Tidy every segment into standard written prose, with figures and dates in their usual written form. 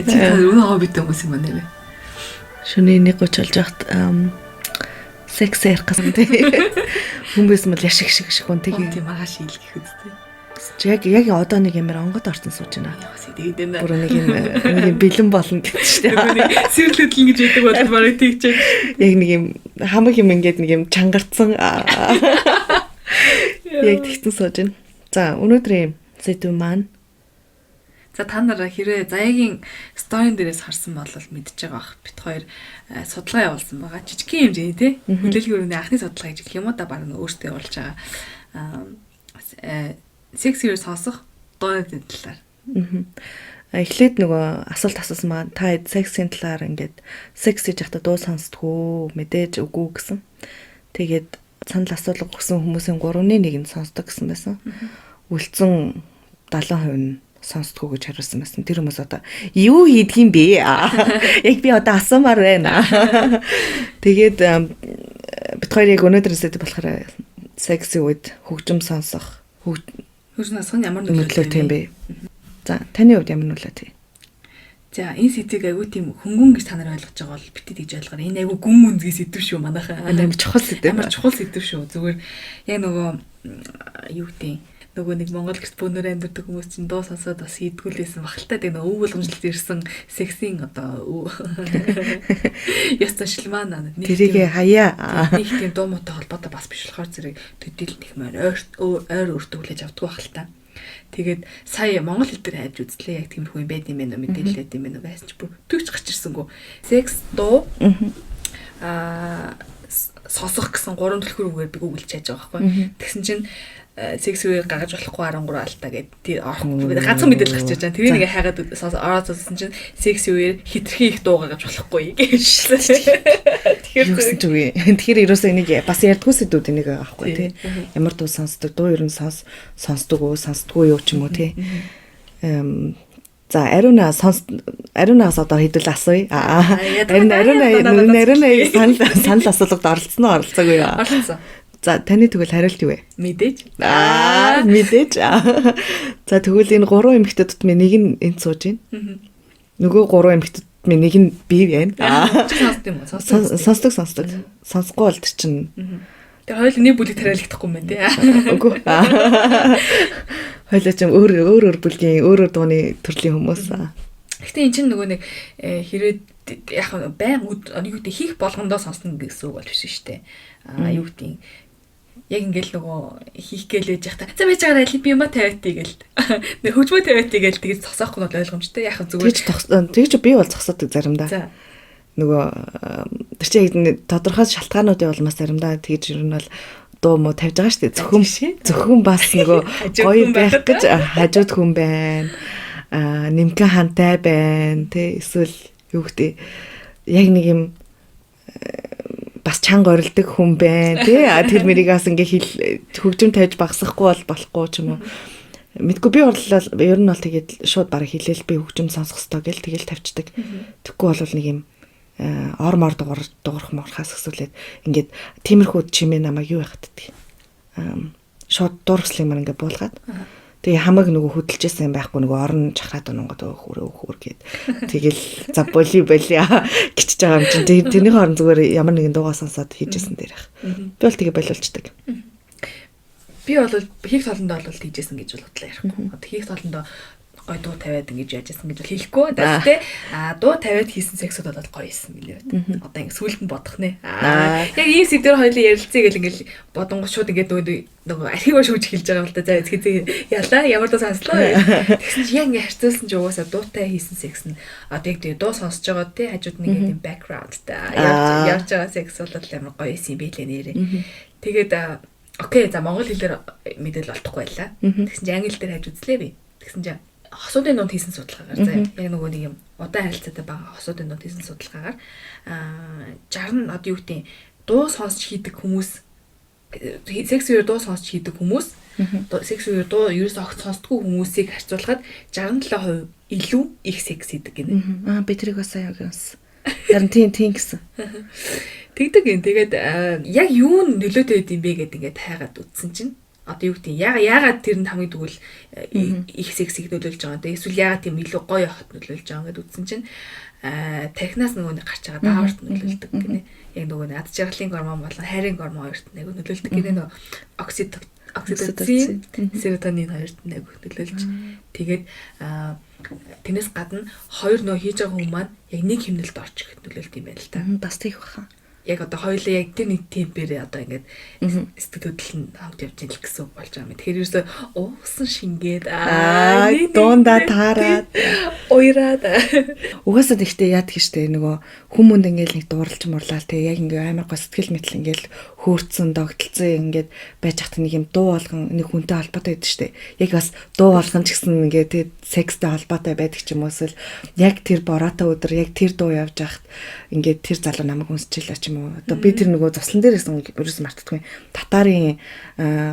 Чи та өнөө хоббит хүмүүс юм байна вэ? Шөнийн 1:30 болж байхад секс ярих гэсэн тий. Хүмүүс мэл яшиг шиг хүн тэгээ. Тийм маргааш хийлгэх үстэй. Яг одоо нэг юмэр онгод орсон сууж байна. Яасан тэгээд энэ. Бүр нэг юм бэлэн болно гэдэг чинь. Нэг сэрлэдэл ингэж яадаг бол барыг тэгчээ. Яг нэг юм хамаг юм ингээд нэг юм чангарцсан. Яг тэгтэн сууж байна. За өнөөдрийн сэдв маань. За та нараа хэрэг заяагийн сторийн дээрээс харсан бол мэдчихэж байгаа бах. Бит хоёр судалгаа явуулсан байгаа. Жижигхэн хэмжээний тий. Хүлээлгийн өрөөний анхны судалгаа гэж гэх юм уу да баг өөртөө явуулж байгаа. Секси сонсох дууны талаар. Эхлээд нөгөө асуулт асуусан маань та сексийн талаар ингээд секс гэж яхад дуу сонсдгоо мэдээж үгүй гэсэн. Тэгээд санал асуулга өгсөн хүмүүсийн 3-1 нь сонсдог гэсэн байсан. Үлдсэн 70% нь сонсдгоо гэж хариулсан байсан. Тэр хүмүүс одоо юу хийдгийм бэ? Яг би одоо асуумаар байна. Тэгээд бит хоёр яг өнөөдрөөсөө болохоор секси үед хөгжим сонсох хөгжим сонсох нь ямар нөлөөтэй юм бэ? За таны хувьд ямар нөлөөтэй? За энэ сэдвийг айгүй тийм хөнгөн гэж та нар ойлгож байгаа бол битээ тэгж ойлгохоор энэ айгүй гүн үнзгий сэдв шүү манайхаа. Амар чухал сэдв. Амар чухал сэдв шүү. Зүгээр яг нөгөө юу гэдэг нөгөө нэг Монгол гэрт бөөнөр амьдардаг хүмүүс чинь дуу сонсоод бас хийдгүүлсэн багталтай тэг нөгөө өв болгомжлолт ирсэн сексийн одоо яста шилмаа тэрийг хаяа нэг тийм дуу муутай холбоотой бас биш болохоор зэрэг төдийл нөхмөр ойр өөртөө хүлээж авдаг багталтай. Тэгээд сая монгол хэл дээр хайж үзлээ яг тиймэрхүү юм байд юм байна уу мэдээлэлээд юм байна уу байсан ч бүр төгч гарч ирсэнгүү секс дуу сонсох гэсэн 3 төлхөр үгээр би гуглж чааж байгаа байхгүй. Тэгсэн чинь секс үеийг гаргаж болохгүй 13 алтаа гэдэг орохгүй ганцхан мэдээлэл гарч ирж байгаа. Тэрийг ингээ хайгаад ороод үзсэн чинь секс үеэр хитрхи их дуу гаргаж болохгүй гэж. Тэгэхээр ерөөсөө энийг бас ярьдгүй сэдвүүд энийг аахгүй тий. Ямар дуу сонсдог, дуу ер нь сонсдог уу, сонсдгүй юу ч юм уу тий. За ариунаас одоо хэдүүл асууя. Ариуна санал асуулгад оролцсон уу оролцоогүй юу? Оролцсон. За таны тэгвэл хариулт юу вэ? Мэдээж. Мэдээж. За тэгвэл энэ 3 эмэгтэйдүүд минь нэг нь энд сууж байна. Нөгөө 3 эмэгтэйдүүд минь нэг нь бий байна. Сонсдог. Сонсохгүй бол тэр чинь. Тэр хоёул нэг бүлэг тариалагдахгүй юм байна тий. Үгүй. Хоёул ч өөр бүлгийн өөр дууны төрлийн хүмүүс. Гэхдээ эн чинь нөгөө нэг хэрэг яг байн юу гэдэг хийх болгондоо сонсно гэсэн үг бол биш шүү дээ. Юу гэдэг яг ингээл нөгөө хийх гээл байж байхдаа за байж байгаарай би юма тавиатий гээл нэг хөгжмөө тавиатий гээл тэгж зогсоохгүй бол ойлгомжтой яхаа зүгээр тэгж би бол зогсоодог заримдаа нөгөө тэр чинь тодорхой шалтгаануудын улмаас заримдаа тэгж ер нь бол дуу муу тавьж байгаа шүү дээ зөвхөн бас нөгөө гоё байх гэж хажууд хүн байна нэмгэн хантай байна те эсвэл юу гэдэг яг нэг юм бас чанга орилдог хүн байна тий тэр мэригаас ингээ хөгжим тавьж багсахгүй бол болохгүй ч юм уу мэдгүй би борлоо ер нь бол тэгээд шууд бараг хэлээл би хөгжим сонсох хэрэгтэй гэл тэгэл тавьчихдаг тэггүй бол нэг юм ормор дуурах морхаас гэсүүлээд ингээд тиймэрхүү чимээ намайг юу яхад гэдэг шууд дуурслын мар ингээ буулгаад тэгээ хамаг нөгөө хөдөлжсэн юм байхгүй нөгөө орон чахраад онгод хөөр гээд тэгэл за боли гिचж байгаа юм чинь тэрний хорон зүгээр ямар нэгэн дуугаа сонсоод хийжсэн дээр их би бол тэгээ болиулцдаг би бол хийх толондоо бол хийжсэн гэж бодлоо ярихгүй одоо хийх толондоо гой дуу тавиад ингэж яажсэн гэж бол хэлэхгүй даа тий дуу тавиад хийсэн сексүүд бол гоё исэн гэлээ одоо ингэ сүулт нь бодох нэ яг ийм сэдвэр хоёлын ярилцъя гэл ингээл бодонгоо шууд ингээд нөгөө архиваа шүүж хэлж байгаа юм л да за хэзээ ялаа ямар дуу сонслоо тэгсэн чи яг ингэ харьцуулсан чи угаасаа дуутай хийсэн секс нь одоо яг дуу сонсож байгаа тий хажууд нэг юм бэкграунд та явж байгаа секс бол амар гоё исэн юм билээ нэрээ тэгээд окей за монгол хэлээр мэдэл олдохгүй байлаа тэгсэн чи англи дээр хайж үзлээ би тэгсэн чи хосуудын дунд хийсэн судалгаагаар за яг нөгөө нэг юм удаан харилцаатай байгаа хосуудын дунд хийсэн судалгаагаар 60 одоо юу гэдэг дуу сонсч хийдэг хүмүүс секс үеэр дуу сонсч хийдэг хүмүүс секс үеэр дуу ерөөс огт сонсдгүй хүмүүсийг харьцуулахад 67% илүү их секс хийдэг гинэ. Би тэрийг бас яг юмс. Харин тийм гэсэн. Тэгдэг юм. Тэгээд яг юу нөлөөтэй байд юм бэ гэдээ ингээд хайгаад үзсэн чинь одоо юу гэдэг яагаад тэр нь хамгийн тэгвэл их сексийг нөлөөлж байгаа юм. Эсвэл яагаад тийм илүү гоё хот нөлөөлж байгаа гэдээ үзсэн чинь тархинаас нөгөө нэг гарч байгаа дааварт нөлөөлдөг гинэ. Яг нөгөө нэг ад жаргалын гормон болон хайрын гормон хоёрт нэг нөлөөлдөг гинэ. Нөгөө окситоцин, серотонин хоёрт нэг нөлөөлж. Тэгээд тэрнээс гадна хоёр нөө хийж байгаа хүмүүс маань яг нэг хэмнэлд орчих нөлөөлт юм байна л та. Бас тийх баха. Яг одоо хоёулаа яг тэр нэг темпээр одоо ингээд сэтгэл хөдлөл нь хамт явж ил гэсэн үг болж байгаа юм. Тэгэхээр ерөөсөө уусан шингээд дундаа таараад уйраад угаасаа тэгтээ яад гэжтэй нөгөө хүмүүнд ингээд нэг дууралж мурлаа тэг яг ингээд амар гоо сэтгэл мэтэл ингээд хөөрцөн догтлцсон ингээд байж хат нэг юм дуу болгон нэг хүнтэй холбоотой байдаг штэ. Яг бас дуу болгон ч гэсэн ингээд тэг секстэй холбоотой байдаг ч юм уус л яг тэр бороотой өдөр яг тэр дуу явж хахад ингээд тэр залуу намайг хүнсчихлээ ч юм. Одоо би тэр нөгөө заслан дээрээс ерөөс мартдаггүй. Татарын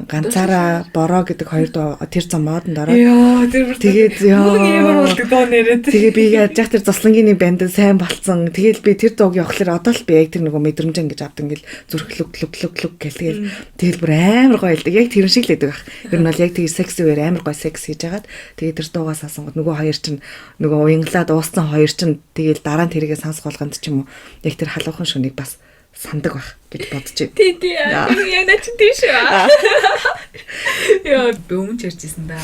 ганцаараа бороо гэдэг хоёр дуу тэр зам модонд ороод. Тэгээд ямар болдог доо нэрээ. Тэгээ би яаж тэр заслангийн нэг банд сайн болцсон. Тэгэл би тэр дууг явахлаар одоо л би яг тэр нөгөө мэдрэмж ингэж авдаг ингээл зүрх лүг гэл тэгэл бүр амар гоё л яг тэр шиг л байдаг ах. Ер нь бол яг тэр секси үеэр амар гоё секс хийж хагаад тэгээ тэр дуугаас асангууд нөгөө хоёр чинь нөгөө уянгалаад ууссан хоёр чинь тэгэл дараа нь тэрийгээ сонсох болгонд ч юм уу яг тэр халуухан шүнийг бас сандаг байх гэж бодож байна. Тий. Яг наа чи тийш аа. Яа, бөөмч ярьжсэн да.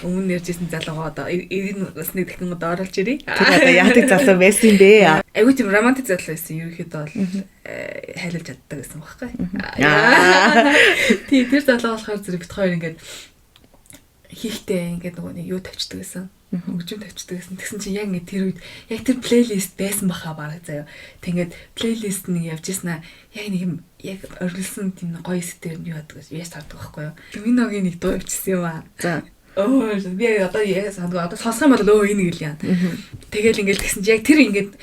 Өмнө ярьжсэн залуугаа одоо 90 насны дахин одоо оруулж ирээ. Тэр одоо яадаг залуу байсан юм бэ? Айгуу тийм романтик залуу байсан. Ерөнхийдөө бол хайлуулж чаддаг гэсэн байхгүй. Тий, тэр залуу болохоор зэрэг бит хоёр ингээд хийхтэй ингээд нөгөө нэг юу тавьчихдаг гэсэн. Хөгжим тавьчихдаг гэсэн. Тэгсэн чинь яг ингэ тэр үед яг тэр плейлист байсан баха бараг заяа. Тэгээд плейлист нэг явж ирсэн аа. Яг нэг юм яг орилсон тийм гоё сэтэр нь юу яадаг гэж яаш таардаг байхгүй юу. Миногийн нэг дуу явчихсан юм аа. За. Би одоо яа сандгаа одоо сонсох юм бол энийг л яа. Тэгэл ингээл тэгсэн чи яг тэр ингээд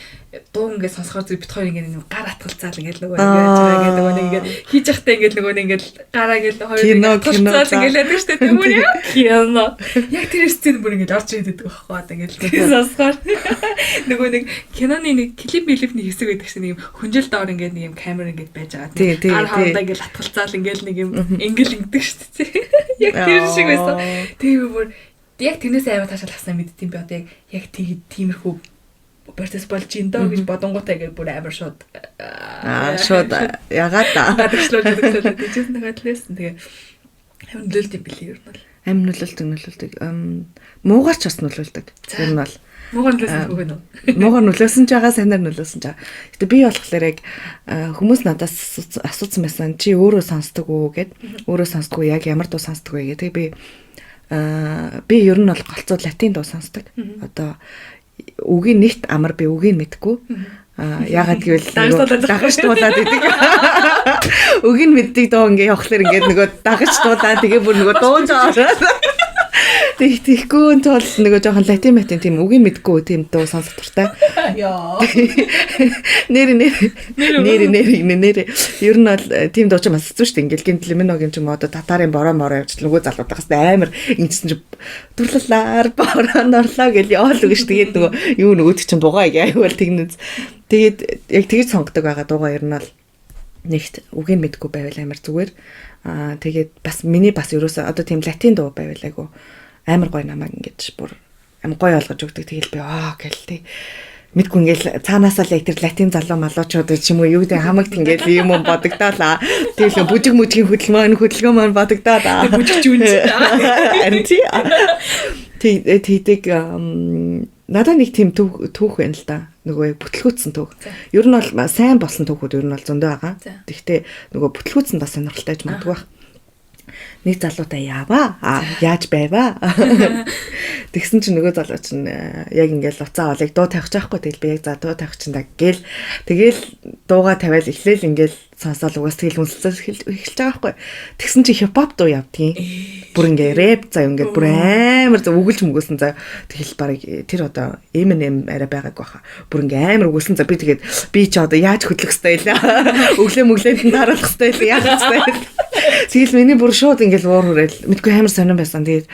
дуу ингээд сонсохоор зүг бит хоёр ингээд гар атгалцаал ингээд нөгөө яаж байгаа ингээд нөгөө ингээд хийж явахтай ингээд нөгөө ингээд гараа ингээд хоёр атгалцаал ингээд яадаг штэ тийм үү кино. Яг тэр сцен бүр ингээд орж ирээд байдаг байхгүй ингээд сонсохоор нөгөө нэг киноны нэг клипний хэсэг байдаг шин нэг юм хүнжил доор ингээд нэг юм камер ингээд байж байгаа. Гар хавтаа ингээд атгалцаал ингээд нэг юм ингээд ингэдэг штэ. Яг тэр шиг байсан. Тийм бүр яг тэрнээс аймаа таашаалгасан мэддэм би одоо яг тиймэрхүү процесс болж ин доо гэж бодонгуудаа ингээд бүр амар шууд ягаад та гадагшлуулж өгсөн тийчээс нэгэд лээсэн тэгээ амар нөлөөлт юм билий ер нь бол амар нөлөөлдөг муугарч бас нөлөөлдөг ер нь бол муугар нөлөөсөн үг нөө муугар нөлөөсөн ч байгаа санаар нөлөөсөн ч байгаа. Гэтэ би болохоор яг хүмүүс надаас асуусан байсан чи өөрөө сонсдог уу гэд өөрөө сонсдог уу яг ямар дуу сонсдог вэ гэдэг би ер нь бол голцоо латин дуу сонсдог. Одоо үгийн нэгт амар би үгийг мэдгүй. Ягаад гэвэл дагаж дуулаад идэг. Үгийг мэддэг дуу ингээ явахлаар ингээ нөгөө дагаж дуулаад тэгээ бүр нөгөө дуунж ороод Тэгэхгүй тул нөгөө жоохон латин матин тийм үгийн мэдгүй тийм дуу сонсох туртай. Яа. Нэр ер нь бол тийм дуу ч бас хэцүү шүү дээ. Ингээл гинт лиминогийн ч юм уу одоо татарын бороо мороо явж нөгөө залуудахаас амар ингэсэн чи дурлалаар бороонд орлоо гэл яол үгэж тэгээд нөгөө юу нөгөөд чинь дугаа аяа бол тэгнэз. Тэгээд яг тэгж сонгодог байгаа дуугаа ер нь бол нэгт үгийн мэдгүй байвал амар зүгээр. Тэгээд бас миний бас ерөөсөө одоо тийм латин дуу байвал айгу амар гоё намайг ингэж бүр амар гоё олгож өгдөг. Тэгэл би гэл тий мэдгүй ингээл цаанаасаа л яг тэр латин залуу малуучууд ч юм уу юу гэдэг хамагт ингээл юм бодогдоолаа. Тэгэл бүжиг мүжгийн хөдөлгөөн маань бодогдоолаа. Бүжигч үнэ. Тийдэг надад нэг тийм түүх байна л да. Нөгөө бүтлгүүцсэн түүх. Ер нь бол сайн болсон түүхүүд ер нь бол зөндөө байгаа. Тэгэхдээ нөгөө бүтлгүүцсэн бас сонирхолтой ч магадгүй байна. Нэг залуутай яваа. Яаж байваа? Тэгсэн чинь нөгөө залуу чинь яг ингээл уцаа олыг дуу тавих чаахгүй. Тэгэл би яг за дуу тавих чинь да гээл. Тэгэл дууга тавиал эхлээл ингээл сонсоол угаас тэгэл үнсэлцэл эхэлж байгаа байхгүй. Тэгсэн чинь хипхоп дуу явдгийн. Бүр ингээ рэп заа ингээд бүр амар за өгүүлж мөгөөсөн за тэгэл баг тэр одоо Eminem арай байгаагүй хаа. Бүр ингээ амар өгүүлсэн за би тэгээд би ч одоо яаж хөдлөх хэвтэй вэ? Өглөө мөглөөнд дараалах хэвтэй вэ? Яах хэвтэй. Тэгэл миний бүр шууд ингээл уур хүрээл мэдгүй амар сонирн байсан. Тэгээд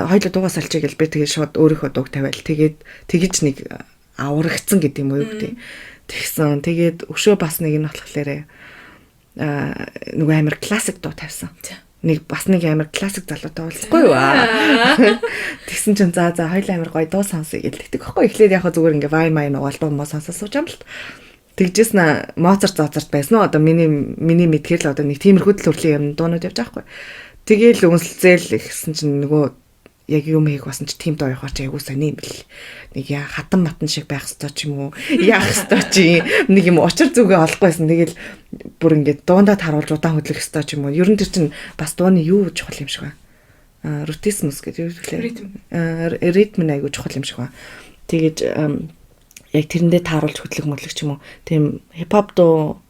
хоёул дуугаас алчиг гэл би тэгээд шууд өөрийнхөө дууг тавиал тэгээд тэгж нэг аврагдсан гэдэг юм уу юу гэдэг. Тэгсэн. Тэгээд өшөө бас нэг нь болохоор нөгөө амар классик дуу тавьсан. нэг бас нэг амар классик залуутай уулзахгүй юу. Тэгсэн чинь за хоёул амар гоё дуу сонсъё гэлдэг байхгүй. Эхлээд яг зүгээр ингээ вай май нугаал дуу моо сонсож сууж юм л. Тэгжээс нэ Моцарт байсан уу? Одоо миний мэдхээр л одоо нэг тиймэрхүү төрлийн юм дуунууд явж байгаа байхгүй. Тэгээл үнсэлцээл гэсэн чинь нөгөө яг юм хийх басан чи тийм доо явахаар чи айгуу сони юм бэл. Нэг хатан матан шиг байх ёстой ч юм уу. Яах ёстой чи нэг юм учир зүгээ олохгүйсэн. Тэгэл бүр ингээд дуундаа таруулж удаан хөдлөх ёстой ч юм уу. Ер нь тэр чинь бас дууны юу чухал юм шиг байна. Рутизмус гэдэг юу вэ? Ритм айгуу чухал юм шиг байна. Тэгээд яг тэрэндээ тааруулж хөдлөх модлох ч юм уу. Тийм хипхоп дуу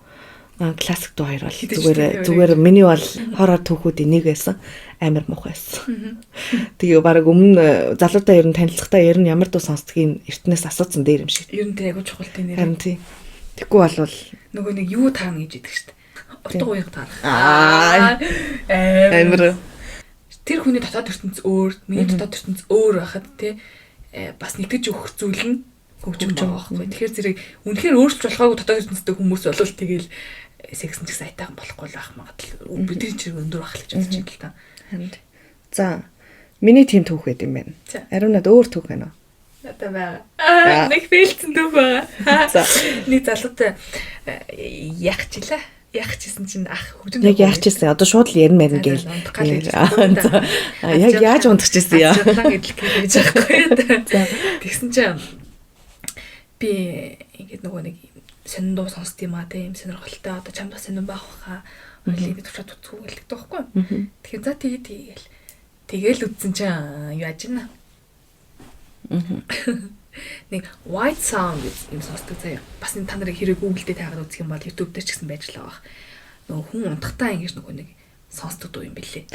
классик дуу хоёр бол зүгээр миний бол хороор түүхүүдийн нэг байсан. Амар муухай байсан. Тэгээ баг өмнө залуутай ер нь танилцахтаа ер нь ямар дуу сонсдгийг эртнээс асуусан дээр юм шиг. Ер нь тэр айгуу чухал тийм нэр. Харин тийм. Тэггүй болвол нөгөө нэг юу таана гэж идэг штэ. Утга уяг таана. Амар. Тэр хүний дотоод ертөнц өөр, миний дотоод ертөнц өөр байхад тий бас нэгтгэж өгөх зүйл нь хөгжим байгаа байхгүй. Тэгэхээр зэрэг үнэхээр өөрчлөж болохгүй дотоод ертөнцтэй хүмүүс болвол тэгэл сексэн ч гэсэн айтайхан болохгүй л байх магадлал. Бидний чирэг өндөр байх л гэж бодож байна л та. За миний тим түүх байд юм байна. Ариунад өөр түүх байна уу? Надад байгаа. Нэг фейлцэн түүх байгаа. За нэг залуутай яахчлаа. Яахчихсан чинь ах хөгжим яг яахчихсан. Одоо шууд л ярина мэрэн гээл. Яг яаж унтчихсан яа. Лан идэл гэж байхгүй. За тэгсэн чинь би ингээд нөгөө нэг сонин дуу сонсд юм аа тийм сонирхолтой одоо чамд сонин байх хаа. Хоёлыг би туршаад үзэхгүй гэлдэг тоххой. Тэгэхээр за тэгэл үтсэн чинь юу яаж ийна. Нэг white sound юм сонсдог заяа. Бас энэ та нарыг хэрэг Google дээр таагаад үзэх юм бол YouTube дээр ч гэсэн байж л байгаа. Нөгөө хүн унтахтаа ингэж нөгөө нэг сонсдог дуу юм бэлээ.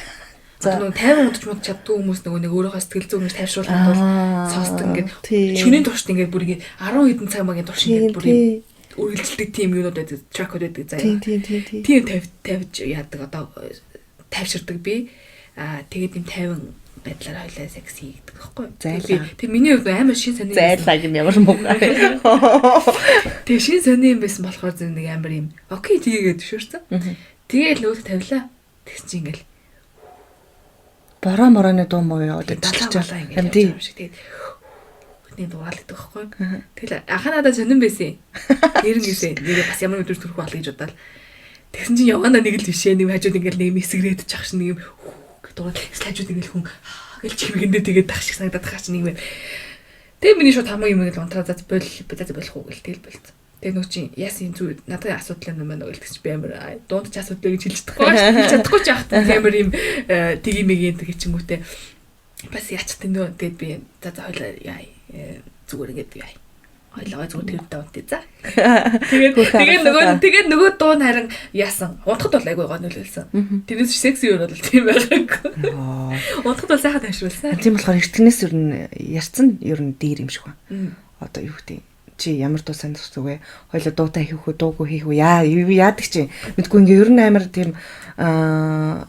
За нөгөө 50 унтж мод чаддгүй хүмүүс нөгөө нэг өөрийнхөө сэтгэл зүйн гэж тайвшруулах бол сонсдог ингээд шөнийн туршид ингээд бүр ингээд 10 хэдэн цаг магийн турш ингээд бүр үргэлжлдэг тийм юмнууд байдаг, тракууд байдаг заяа. Тийм тавьж яадаг одоо тайвширдаг би. Тэгээд юм 50 байдлаар хойлоо секси гэдэг байхгүй. Тэг миний хувьд амар шин сони зайлаг юм ямар муухай. Тэг шин сони юм байсан болохоор зөв нэг амар юм. Окей тийгээд төшөөрсөн. Тэгээд л өөд тавилаа. Тэгс чи ингээл бороо мороны дуу муу яваад талаа юм тийм шиг тэгээд нэг дугаалдаг байхгүй. Тэгэл анхаа надад сонирн байсан. Нэр нь юусэн. Нэрээ бас ямар өдөр төрөх бол гэж бодоод. Тэгсэн чинь явганда нэг л бишээ нэг хажууд ингээл нэг эсгрээд чах шиг нэг юм дугаар хажууд ингээл хүн гэл чимгэндээ тэгээд тах шиг санагдаад хаач нэг юм. Тэгээ миний шууд хамаг юм ингээл унтраа заз болох уу гэл тэгэл болцсон. Тэгээ нөө чи яасан зүг надад асуудал юм байна уу гэлтэж би амар дунд ч асуудал гэж хэлж чадахгүй ч яах амар юм тгиймэгийн тэг чингүүтэй бас яачтай нөө тэгээд би за хойлоо яа зүгээр ингээд яа хойлоо зүгээр тэр давт за тэгээд нөгөө дуун харин яасан унтахад бол айгүй гоо нөлөөлсөн тэрнээс секси юу бол тийм байгаагүй унтахад бол сайхан ташруулсан тийм болохоор эртнээс ер нь ярьсан ер нь дээр юм шиг байна одоо юу гэдэг чи ямар дуу сонирхдаг вэ? Хойлоо дуутай хийх үү, дуугүй хийх үү? Яадаг чи. Мэдгүй ингээ ер нь амар тийм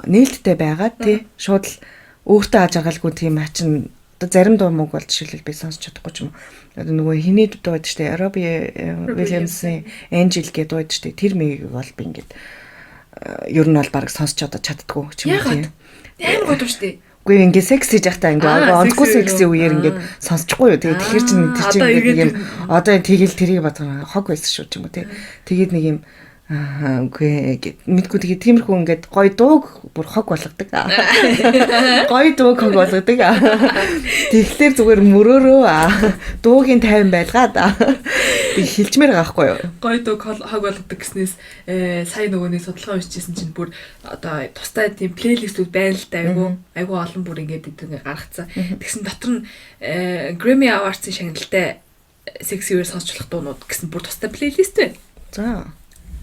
нээлттэй байгаа тий. Шууд л өөртөө аж аргалгүй тийм хачин зарим дуу мөг бол жишээлбэл би сонсч чадахгүй ч юм. Одоо нөгөө хиний дуу байдаг штэ. Роби Уильямсын Angel гэдэг дуу байдаг штэ. Тэр мийг бол би ингээд ер нь бол баг сонсч чаддаггүй ч юм уу тий. Амар гоо штэ. Үгүй ингээ секси жахтаа ингээ онцгүй секси үеэр ингээ сонсчихгүй юу. Тэгээд тэгэхэр чин тэр чин ингээ юм одоо тэгэл тэрийг бодгоо хог байсан шүү ч юм уу тий. Тэгээд нэг юм үгүй мэдгүй тэгээд тиймэрхүү ингээд гой дууг бүр хог болгодог. Гой дууг хог болгодог. Тэгэхээр зүгээр мөрөөрөө дуугийн тайван байлгаа да. Тэг хэлчмээр байгаа байхгүй юу? Гой дууг хог болгодог гэснээс сая нөгөө нэг судалгаа уншижсэн чинь бүр одоо тустай тийм плейлистүүд байна л да айгу олон бүр ингээд ингэ гаргацсан. Тэгсэн дотор нь Grammy Awards-ын шагналтай секси үер сонсчлох дуунууд гэсэн бүр тустай плейлист байна. За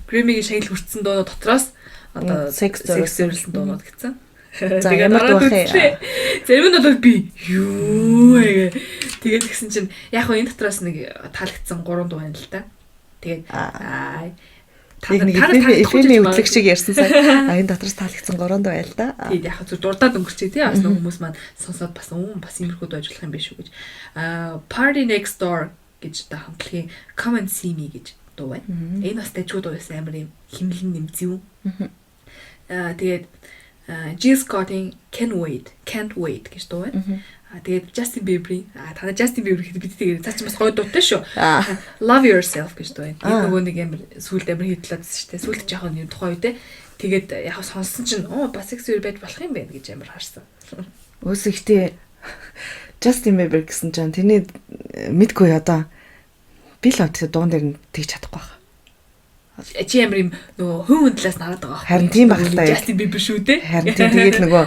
Грэмигийн шагнал хүртсэн дуунууд дотроос одоо секс зориулсан дуунууд гэсэн. За ямар дуу вэ? Зарим нь бол би юу тэгээд гэсэн чинь яг хөө энэ дотроос нэг таалагдсан 3 дуу байна л да. Тэгээд фильмийн хөтлөг шиг ярьсан сая. Энэ дотроос таалагдсан 3 дуу байл да. Тэгээд яг зөв дурдаад өнгөрчээ тий. Бас нэг хүмүүс маань сонсоод бас бас иймэрхүү дуу ажиллах юм биш үү гэж. Party Next Door гэж та хамтлагийн Come and See Me гэж дуу байна. Энэ бас дэжгүй дуу байсан амар юм химлэн нэмзүү. Тэгээд Jill Scott-ийн Can't Wait гэж дуу байна. Тэгээд Justin Bieber-ийн та Justin Bieber гэхэд бид тэгээд цаа чи бас гоё дуутай шүү. Love Yourself гэж дуу байна. Энэ нөгөө нэг амар сүүлд амар хитлээдсэн шүү дээ. Сүүлд жоохон юм тухай үедээ тэгээд яг сонссон чинь бас сексуал байж болох юм байна гэж амар харсан. Өөс ихтэй Justin Bieber гэсэн чинь тэрний мэдгүй одоо би л авдаг дуун дээр нь тэгж чадахгүй байна. Чи ямар юм нөгөө хүн талаас нараад байгаа. Харин тийм багтаа. Justin Bieber шүү дээ. Харин тэгээд нөгөө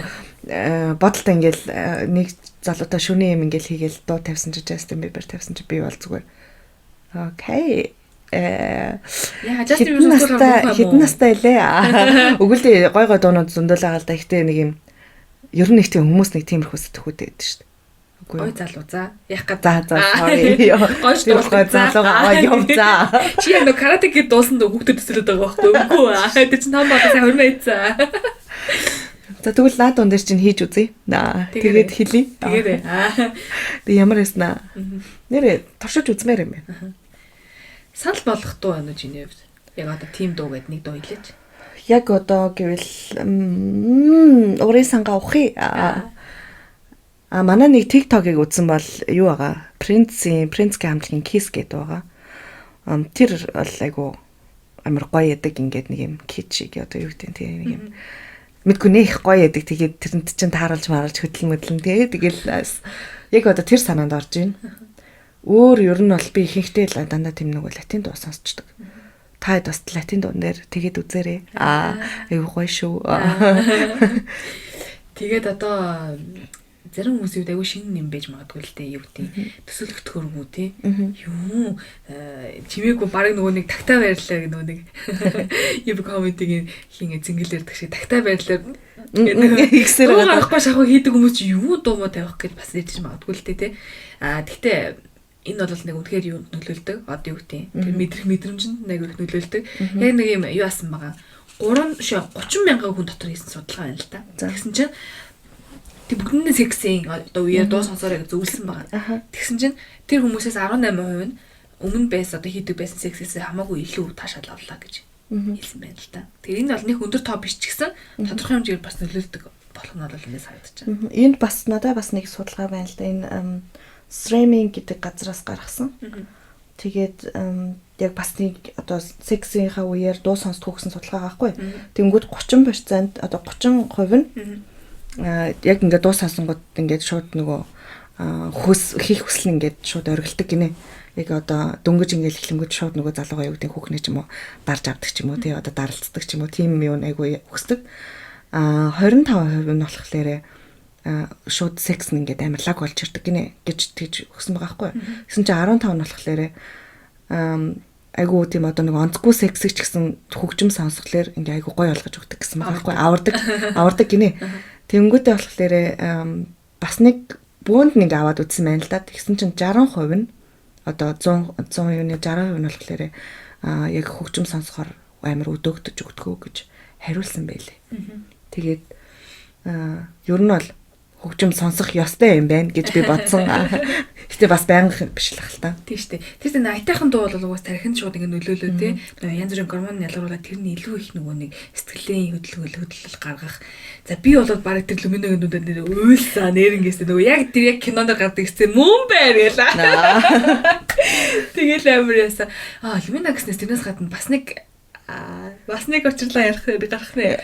бодолтой ингээл нэг залуутай шүний юм ингээл хийгээл дуу тавьсан чи Justin Bieber тавьсан чи би бол зүгээр. Окей. Яа Justin Bieber хэдэн настай илээ. Өгүүлээ гой дуунууд зөндөл байгаа л да. Ихтэй нэг юм ер нь нэг тийм хүмүүс нэг тиймэрхүү сэтгүүтэй байдаг шүү дээ. Гой залуу за. Яг за sorry. Гой залуугаа юм за. Чи яг нөгөө карате гээд дуусан дөө хүүхдэд төсөлөд байгаа байхгүй юу? Үгүй аа. Тэр чинь том багаас хөрмөө ийцээ. За тэгвэл наад дуун дээр чинь хийж үзье. Тэгээд хэлий. Тэгээд тэг ямар яснаа. Нэрээ туршиж үзмээр юм байна. Санал болгох дуу байна уу чиний хувьд? Яг одоо тим дуу гэдэг нэг дуу хэлээч. Яг одоо гэвэл урын сангаа ухий. Манай нэг TikTok-ыг үзсэн бол юу байгаа? Принцгийн хамтлагийн Kiss гэдэг байгаа. Тэр бол айгу амар гоё ядаг ингээд нэг юм кичиг одоо юу гэдэг тийм нэг юм. Мэдгүй нэх гоё ядаг тэгээд тэрэнд чинь тааруулж маруулж хөдөлмөдлөн тэгээд яг одоо тэр санаанд орж байна. Өөр ер нь бол би ихэнхдээ л дандаа тийм нэг латин дуу сонсчдаг. Та хэд бас латин дуун дээр тэгээд үзээрэй. Айгу гоё шүү. Тэгээд одоо зарим хүмүүс юу айгүй шинэ юм байж магадгүй л дээ юу гэдэг төсөөлөх төхөргөө тий юу чимээгүй баг нөгөө нэг тагтаа байрлаа нөгөө нэг юм комедигийн хин зингэлэрдэг шиг тагтаа байрлаа ихсэр гарахгүй шахуу хийдэг хүмүүс чи юу дуу мó тавих гэж бас ярьж магадгүй л дээ тий гэхдээ энэ бол нэг үнэхээр юу нөлөөлдөг одоо юу гэдэг тэр мэдрэмжинд нэг их нөлөөлдөг яг нэг юм юу асан байгаа 30 мянган хүн дотор хийсэн судалгаа байна л та тэгсэн чинь тэг бүгдний сексийн одоо үеэр дуу сонсороо зөвлөсөн байгаа. Тэгсэн чинь тэр хүмүүсээс 18% нь өмнө байсан одоо хийдэг байсан сексээс хамаагүй илүү таашаал авлаа гэж хэлсэн байна л та. Тэгэхээр энэ бол нэг өндөр тоо биш ч гэсэн тодорхой хэмжээгээр бас нөлөөлдөг болох нь бол энэ санагдаж байна. Энд бас надад бас нэг судалгаа байна л да. Энэ streaming гэдэг газраас гаргасан. Тэгээд яг бас нэг одоо сексийнхаа үеэр дуу сонсдог гэсэн судалгаа байхгүй. Тэнгүүд 30% одоо 30% нь яг ингээд дуу сонсонгууд ингээд шууд нөгөө хийх хүсэл ингээд шууд оргилдог гинэ. Яг одоо дөнгөж ингээд эхлэнгүүд шууд нөгөө залуугаа юу гэдэг хүүхнээ ч юм уу дарж авдаг ч юм уу тий одоо даралцдаг ч юм уу тийм юм айгүй хүсдэг. 25% нь болохоор шууд секс нь ингээд амар лаг болж ирдэг гинэ гэж тэгж өгсөн байгаа байхгүй. Гэсэн чинь 15 нь болохоор айгүй тийм одоо нэг онцгүй сексч гэсэн хөгжим сонсголоор ингээ айгүй гоё болгож өгдөг гэсэн байгаа байхгүй. Авардаг гинэ. Тэнгүүтээ болохоор бас нэг бөөнд нэг аваад үтсэн байна л да. Тэгсэн чинь 60% нь одоо 100%-ны 60% нь болохоор яг хөгжим сонсохоор амар өдөөгдөж өгдөгөө гэж хариулсан байлээ. Тэгээд ер нь бол хөгжим сонсох ёстой юм байна гэж би бодсон. Гэтэ бас байнга биш л хэл та. Тийм шүү дээ. Тэр нэг айтайхан дуу бол угаас тархинд шууд ингэ нөлөөлөө тий. Янз бүрийн гормон ялгаруулаад тэрний илүү их нөгөө нэг сэтгэлийн хөдөлгөөл гаргах. За би бол баг тэр люминогнуудад нэр уйлсаа нэрнгээсээ нөгөө яг тэр яг кинонд гардаг гэсэн мөн байр гэлээ. Тэгэл амар ясаа. Люминог гэснээс тэрнээс гадна бас нэг очрлоо гарах нэ.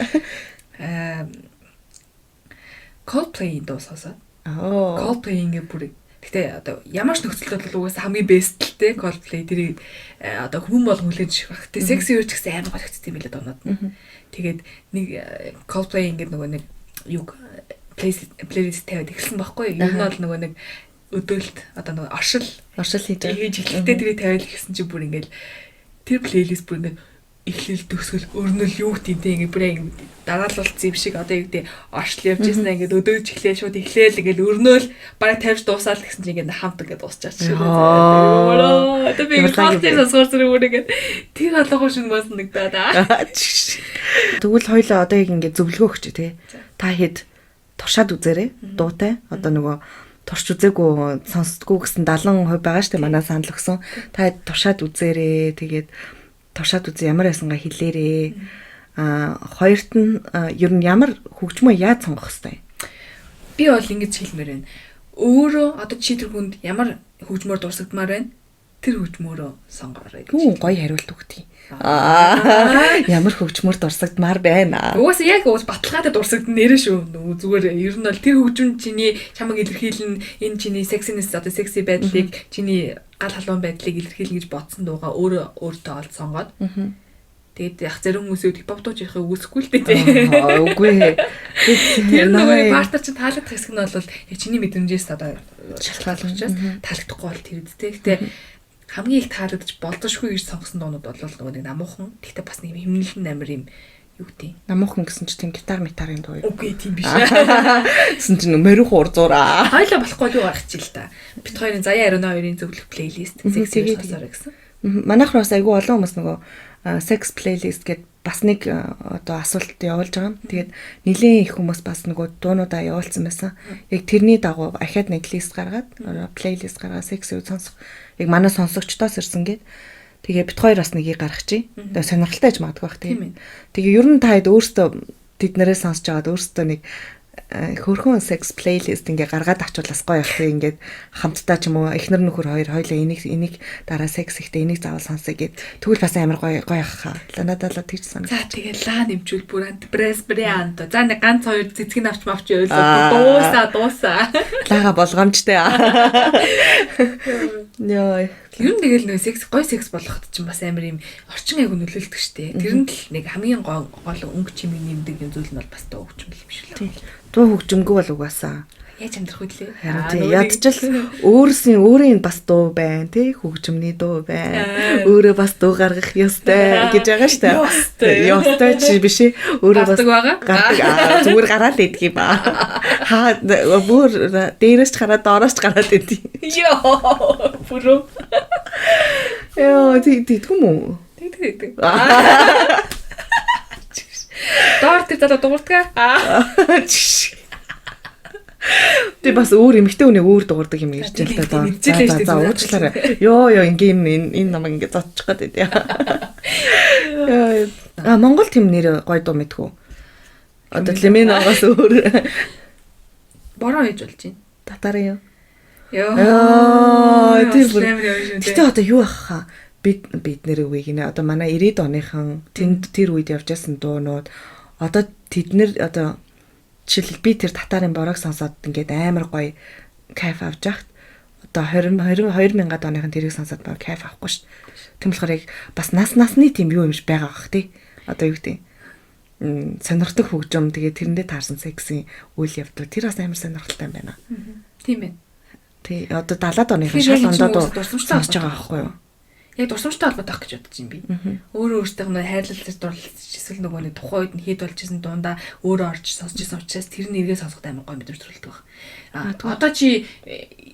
Coldplay-ийн дуу сонсоо. Coldplay ингээ бүр гэтээ одоо ямар ч нөхцөлд бол угаасаа хамгийн best л те Coldplay тэрийг одоо хүмүүс бол хүлээж шивэх. Тэ секси юу ч гэсэн амар гойцтой юм билээ доонод. Тэгээд нэг Coldplay ингээ нөгөө нэг юу playlist тавиад эхэлсэн байхгүй юу? Ер нь бол нөгөө нэг өдөөлт одоо нөгөө оршил хийж эхлэхдээ тэрийг тавиад эхэлсэн чинь бүр ингээл тэр playlist бүр ингээ эхлэл төгсгөл өрнөл юу гэдэг ингээ бүр ингээ дараалуулсан юм шиг одоо юу гэдэг оршил явж ирсэн ингээ өдөөж эхлэе шууд эхлээл ингээ өрнөөл бараг тавьж дуусаад гэсэн чинь ингээ хамт ингээ дуусчаач шиг. Одоо би халтын сонсорсон юм ингээ тэр алгуу шин бас нэг даа. Тэгвэл хоёлоо одоо яг ингээ зөвлөгөө өгч тий. Та хэд туршаад үзээрэй дуутай. Одоо нөгөө турш үзээгүй сонсдгоо гэсэн 70% байгаа шүү дээ манай санал өгсөн. Та хэд туршаад үзээрэй. Тэгээд туршаад үзээ ямар байсангаа хэлээрээ. Хоёрт нь ер нь ямар хөгжмөө яаж сонгох хэвтэй? Би бол ингэж хэлмээр байна. Өөрөө одоо чи тэр хүнд ямар хөгжмөөр дурсагдмаар байна? Тэр хөгжмөөрөө сонгоорой. Гоё хариулт өгтий. Ямар хөгжмөөр дурсагдмаар байна. Угаасаа яг баталгаатай дурсагдсан нэрэ шүү. Зүгээр ер нь бол тэр хөгжим чиний чамайг илэрхийлнэ. Энэ чиний сексинес одоо секси байдлыг, чиний гал халуун байдлыг илэрхийлнэ гэж бодсон дуугаа өөртөө олд сонгоод. Тэгээд яг зарим хүмүүс хипхоп дууж яхаа үгүйсэхгүй л дээ. Үгүй. Тэр нэг партнер чинь таалагдах хэсэг нь бол яг чиний мэдрэмжээс одоо шалтгаалж учраас таалагдахгүй бол тэр үстэй. Гэтэ хамгийн их таалагдж болдошгүй гэж сонгосон дуунууд бол нөгөө нэг намуухан. Гэхдээ бас нэг химнэлэн амир юм юу гэдэг. Намуухан гэсэн чинь тийм гитарын дуу юу? Үгүй тийм биш. Гэсэн чинь морих урзуура. Хойлоо болохгүй юу гарах чи л та. Бит хоёрын Заяа 92-ийн зөвлөх плейлист секси сонсороо гэсэн. Манайх бас айгүй олон хүмүүс нөгөө sex playlist гэд бас нэг одоо асуулт явуулж байгаа юм. Тэгээд нэлийн их хүмүүс бас нөгөө дуунуудаа явуулсан байсан. Яг тэрний дагуу ахаад нэг лист гаргаад плейлист гаргаад sex сонсох. Яг манай сонсогчдоос ирсэн гээд тэгээ бит хоёр бас нэгийг гаргачих. Тэгээ сонирхолтой гэж магадгүй бах тийм. Тэгээ ер нь та хэд өөртөө тэд нарыг сонсож байгаад өөртөө нэг хөрхөн sex playlist ингээ гаргаад авчвал бас гоё явах тийм ингээд хамтдаа ч юм уу эхнэр нөхөр хоёр хоёлаа энийг дараа sex ихтэй энийг заавал сонсъё гэд тэгвэл бас амар гоё хаа. Надад л тэгж санаг. За тэгээ ла нэмжүүл бүр антибресприант. За нэг ганц хоёр цэцгийг авч ойлоо. Дуусаа. Лага болгоомжтой. Яа. Ер нь тэгэл нэг секс гоё секс болгоход ч бас амар юм орчин айгу нөлөөлдөг штэ. Тэрэнд л нэг хамгийн гол өнгө чимийг нэмдэг юм зүйл нь бол бас дуу хөгжим юм биш үү? Дуу хөгжимгүй бол угаасаа яаж амьдрах вүлээ? Ядчил өөрийн бас дуу байна тий хөгжимний дуу байна. Өөрөө бас дуу гаргах ёстой гэж байгаа штэ. Ёстой чи биш ээ. Өөрөө бас гардаг. Зүгээр гараад идэх юм ба. Хаа бүр дээрээс ч гараад доороос ч гараад идэх. Йоо бүрөө. Яа тэгдэм үү? Тэг. Доор тэр залуу дуурдгаа. Тэ бас өөр эмэгтэй хүнийг өөр дуурдаг юм ирж байна л да. За уучлаарай. Йоо ингээм энэ намайг ингээ зодчих гээд яа. Монгол тэм нэр гоё дуу мэдхүү. Одоо Леминогоос өөр бороо хийж болж байна. Татарын юу? Йоо. Тийм бүр. Гэтэ одоо юу ах хаа? Бид нэр үеиг нэ одоо манай 90-ад оныхан тэр үед явж байсан дуунууд одоо тэд нэр одоо жишээл би тэр татарын борог сонсоод ингээд амар гоё кайф авч яхад одоо 2000-ад оныхан тэрийг сонсоод баг кайф авахгүй шүү. Тийм болохоор яг бас насны тийм юу юмш байгаа бах тий. Одоо юу гэдэг сонирхдаг хөгжим тэгээ тэрэндээ таарсан секси үйл явдал тэр бас амар сонирхолтой юм байна. Тийм ээ. Тий одоо 70-ад оныхан шал ондоо сонсож байгаа байхгүй юу? Яг дурсамжтай холбоотой ах гэж бодож юм би. Өөрөө өөртөө нэг хайрлалтай дурлалт эсвэл нөгөө нэг тухайн үед нь хийд болж исэн дундаа өөрөө орж сонсож исэн учраас тэр нэргээ сонсоход амар гоё мэдрэмж төрөлдөг баг. Одоо чи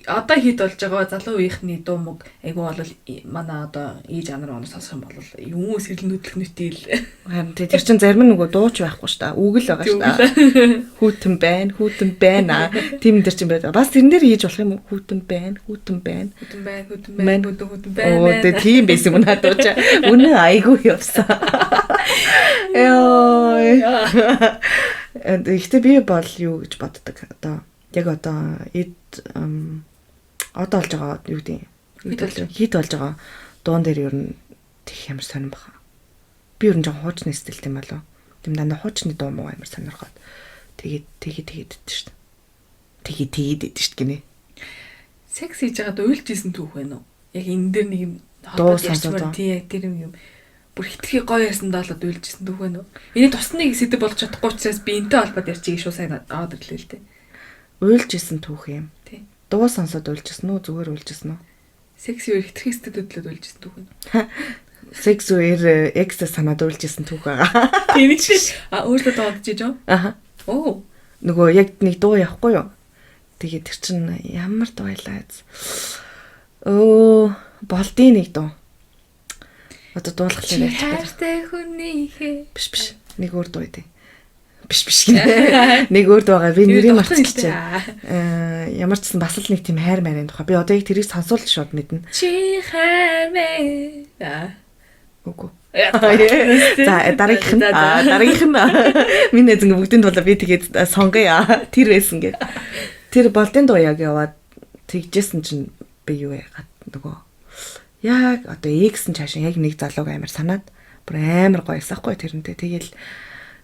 одоо хийд болж байгаа залуу үеийнхний дуу мөг айгу бол манай одоо ээж анар оноо сонсох юм бол юм уу сэрэл нүдлэх нүтэл. Харин тэр чин зарим нь нөгөө дууч байхгүй ш та. Үг л байгаа ш та. Хүүтэн байна. Тийм дэр чин байдаг. Бас тэрэн дээр хийж болох юм уу? Хүүтэн байна. Оо тийм байсан юм надад ч. Үнэ айгу явсан. Яа. Ихтэй би бол юу гэж боддог одоо яг одоо одоо болж байгаа юу гэдэг хит болж байгаа дуун дээр ер нь тийх ямар сонирн баха. Би ер нь жоохон хуучны стилтэй юм болов. Тийм дандаа хуучны дуу муу амар сонирхоод тэгээд идэж штт. Тэгээд идэж штт гинэ. Секс хийж байгаад уйлжсэн түүх байна уу? Яг энэ дээр нэг юм дуу сонсоод тий тэр юм бүр хитрхи гоё ясанд болоод уйлжсэн түүх байна уу? Эний тусныг сэдв болж чадахгүй учраас би энтэй холбоод ярьчих шүү сайн аваад ирлээ л дээ. Уйлжсэн түүх юм. Тий. Дуу сонсоод уйлжсэн үү? Зүгээр уйлжсэн үү? Секси үер хитрхи стэдэдлээд уйлжсэн түүх байна. Секс үер экс санаад уйлжсэн түүх байгаа. Тийм ч өөртөө тоодож иж юу? Аха. Оо. Нөгөө яг нэг дуу явахгүй юу? Тэгээд тэр чин ямар дуу байлаа? Оо, болдын нэг дуу. Одоо дуулах юм яаж бэ? Хайртай хүнийхээ. Биш. Нэг өөр дуу идэв. Биш гинэ. Нэг өөр дуу байгаа. Би нэрийг марцчихлаа. Ямар ч гэсэн бас л нэг тийм хайр марын тухай. Би одоо яг тэрийг сонсвол шууд мэднэ. Чи хайр мэ. Үгүй. За дараагийнх нь миний зинг бүгдийн дуулаа би тэгээд сонгоё. Тэр байсан гэ. Тэр болдын дуу яг яваад тэгжсэн чинь би юу яагаад нөгөө яг одоо X-эн чаашаа яг нэг залууг амар санаад бүр амар гоёсаахгүй тэрнтэй. Тэгэл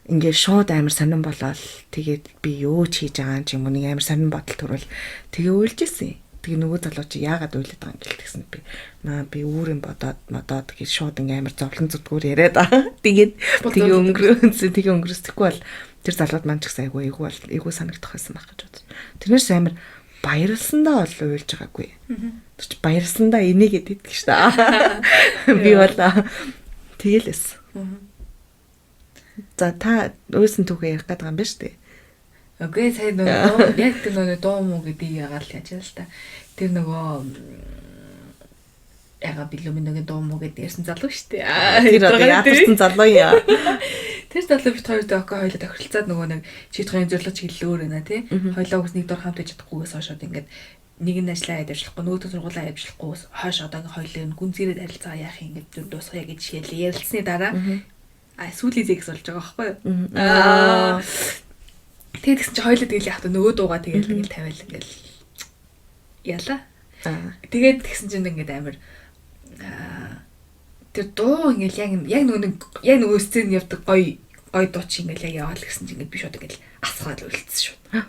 ингээд шууд амар сонирн болоод тэгээд би юу ч хийж байгаа юм нэг амар сонирн бодол төрвөл тэгээ уйлжсэн. Тэгээ нөгөө залуу чи яагаад уйлаад байгаа юм гээл тэгсэн би. Би үүрэн бодоод тэгээд шууд ингээд амар зовлон зүтгүүр яриад аа. Тэгээд тэгээ өнгөрөсөхгүй бол тэр залууд маань ч гэсэн айгүй санагдах байсан байх гэж бодсон. Тэрнээс амар баярлсандаа бол уйлж байгаагүй. Тэр чи баярлсандаа энийгээд идэх шүү дээ. Би бол тэгэлээс. За та өөрсөн түүхээ ярих гэдэг юм байна шүү дээ. Окей, сая нөгөө яг тэр нөгөө дуу муу гэдгийг яагаад л яаж л та. Тэр нөгөө яга билүүминогийн дуу муу гэдэг ярьсан залуу шүү дээ. Тэр одоо яатарсан залуу яа. Тэр залуу бит хоёр дөөхөө хоёлоо тохиролцоод нөгөө нэг чийдхайн зөвлөж хэллөөр байна тий. Хоёлоо үс нэг дор хамт байж чадахгүйгээс хойшод ингээд нэг нь ажиллаа хийж ажиллахгүй нөгөөдөө сургуулаа хийж ажиллахгүй хойш одоо ингээ хоёлоо гүнзгийрээд харилцаа яах юм ингээд дүр дуусгая гэж хэлээ. Ярилцсны дараа сүүлийн зэгс болж байгаа байхгүй юу? Тэгээд гэсэн чи хоёлоо тэгэл яах вэ нөгөө дуугаа тэгэл ингээл тавиал ингээл яла. Тэгээд тэгсэн чинь ингээд амар тэр дуу ингээл яг нөгөө сцен явдаг гоё дуу чи ингээл яг яваал гэсэн чинь ингээд би шууд ингээл асгаад үлдсэн шууд.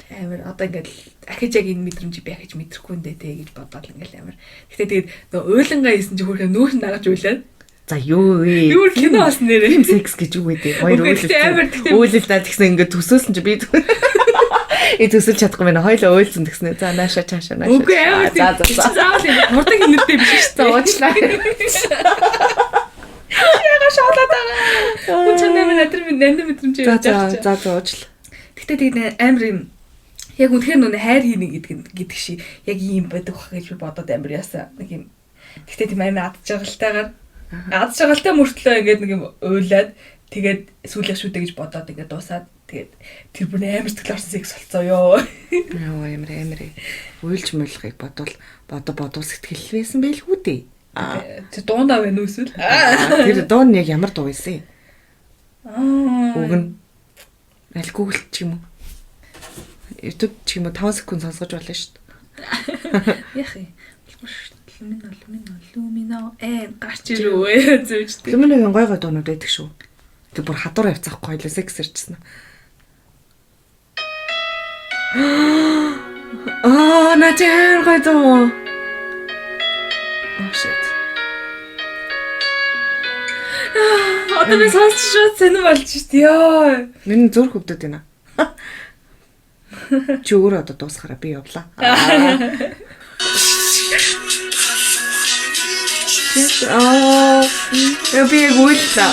Амар одоо ингээл ахиж яг энэ мэдрэмж би ахиж мэдрэхгүй нэ тэ гэж бодоод ингээл амар. Гэтэ тэгээд нөгөө уйлангаа хийсэн чи хөөрхөн нүүш нагаж уйлаад. За юу вэ? Юу кино бас нэрээ. Team Sex гэж юу вэ? Хоёр үйлдэл тэгсэн ингээд төсөөсөн чи би төсөлж чадахгүй байна. Хоёлоо уйлсан тэгснэ. За нааша чаашаа. Үгүй амар. За заавал юм. Хурдан хинэттэй биш шүү дээ. Уучлаа. Яга шоолоод байгаа. Хүн ч нэмэр мэдрэмж явж байгаа. За уучлаа. Гэтэ тэгээд амар юм. Яг үнэхээр нүг хайр хийнэ гэдэг шиг яг юм байдаг бах гэж би бодоод амар яасан. Нэг юм. Гэтэ тийм амар адчаагаалтайгаар Аз шагалтай мөртлөө ингээд нэг юм уйлаад тэгээд сүүлэх шүдэ гэж бодоод ингээд дуусаад тэгээд тэр бүр амар сэтгэл орсон секс болцоо ёо. Яа амар. Уйлж муулахыг бодвол сэтгэл байсан байлгүй дээ. Тэр дуунаа байна уу эсвэл? Тэр дуун яг ямар дуу байсан? Уг нь аль Google ч юм уу? YouTube ч юм уу 5 секунд сонсгож болно шүү дээ. Яах юм? Lumino гарч ирвэ зөөжтэй. Lumino-гийн гой дуунууд байдаг шүү. Тэг бүр хадуур явцаахгүй хоёлоо секс ирчихсэн. Натэр гой дуу. Shit. Одоо би сонсч сонирн болж шít. Яа. Миний зүрх хөвдөд байна. Чи өөрөө одоо дуусахаараа би явлаа. Би гүйлээ.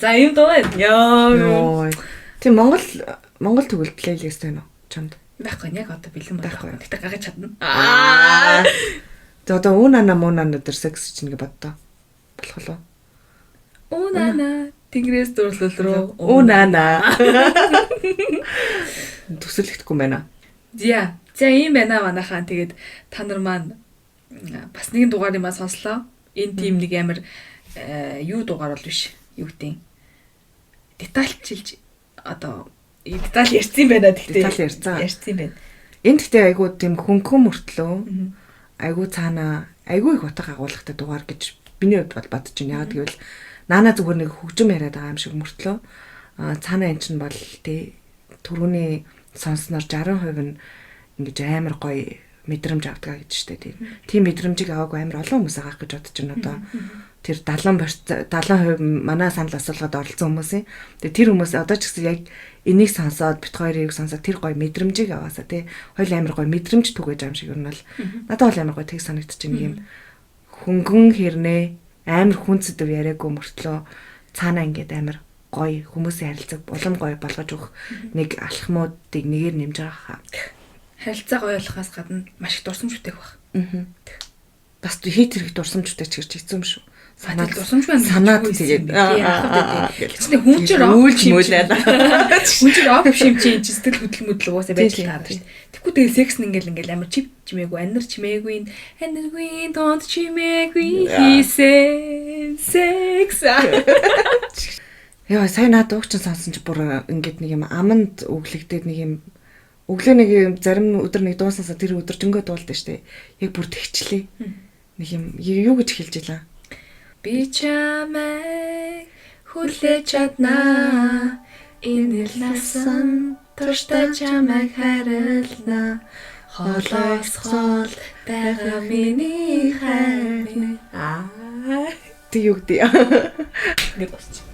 За юм дуу байна. Яа. Тийм Монгол төгөл плейлист байна уу? Чамд. Байхгүй яг одоо бэлэн байхгүй. Гэтэ гагаж чадна. За одоо уунана муунана дээр секс чинь ингэ боддоо. Болох уу? Уунана Тэнгэрээс дурлал руу уунана. Төсөөлөхдөггүй байна. За ийм байна манайхаа. Тэгээд та нар маань бас нэгэн дугаар юмаа сонслоо. Энэ тим нэг амар юу дугаар бол биш. Юу гэдэг. Детальчилж одоо деталь ярьсан байна гэхдээ. Деталь ярьсан байна. Энд гэхдээ айгуу тийм хөнгөн мөртлөө айгуу цаана айгуу их утга агуулгатай дугаар гэж миний хувьд бол бодож байна. Яагаад гэвэл наана зүгээр нэг хөгжим яриад байгаа юм шиг мөртлөө цаана эн чинь бол тий түрүүний сонсноор 60% нь ингэж амар гоё мэдрэмж авдаг гэж штэ тийм мэдрэмжийг аваагүй амар олон хүмүүс байгаа гэж бодож байна одоо тэр 70% манай санал асуулгад оролцсон хүмүүсийн тэр хүмүүс одоо ч гэсэн яг энийг сонсоод бит хоёрыг сонсоод тэр гоё мэдрэмжийг аваасаа тий хоёул амар гоё мэдрэмж түгэж байгаа юм шиг юм бол надад бол амар гоё тэг санагдчих юм хөнгөн хэрнээ амар хүнцэдэв яриаггүй мөртлөө цаанаа ингээд амар гоё хүмүүсийн харилцааг улам гоё болгож өгөх нэг алхмуудыг нэгээр нэмж байгаа хаа. Харилцаа гоё болохоос гадна маш их дурсамж бүтээх баг. Бас хит хэрэг дурсамж бүтээх ч гэж хэцүү юм шүү. санаад дурсамжгүй санаад тэгээд Гэвч хүн чинь үүлж мөлээд. Хүн чинь оп шимчээ сэтгэл хөдлөл мөдөл угаасаа байж таарна шүү дээ. Тэгэхгүй тэгээд секс нь ингээл амар чип чимээгүй, анир чимээгүй, тонт чимээгүй хийсэн секс. Яа, сайн наад уугч сонсон чи бүр ингээд нэг юм аманд өглөгдөөд нэг юм өглөө нэг юм зарим өдөр нэг дуусаасаа тэр өдөржингөө дуулдаг штэ. Яг бүр тэгчлээ. Нэг юм юу гэж хэлж илаа. Би чамайг хүлээж чаднаа. Энэ л насан туршдаа чамайг харилнаа. Холоос хол байгаа миний хайр. Тэг юу гэдэг. Нэг болчих.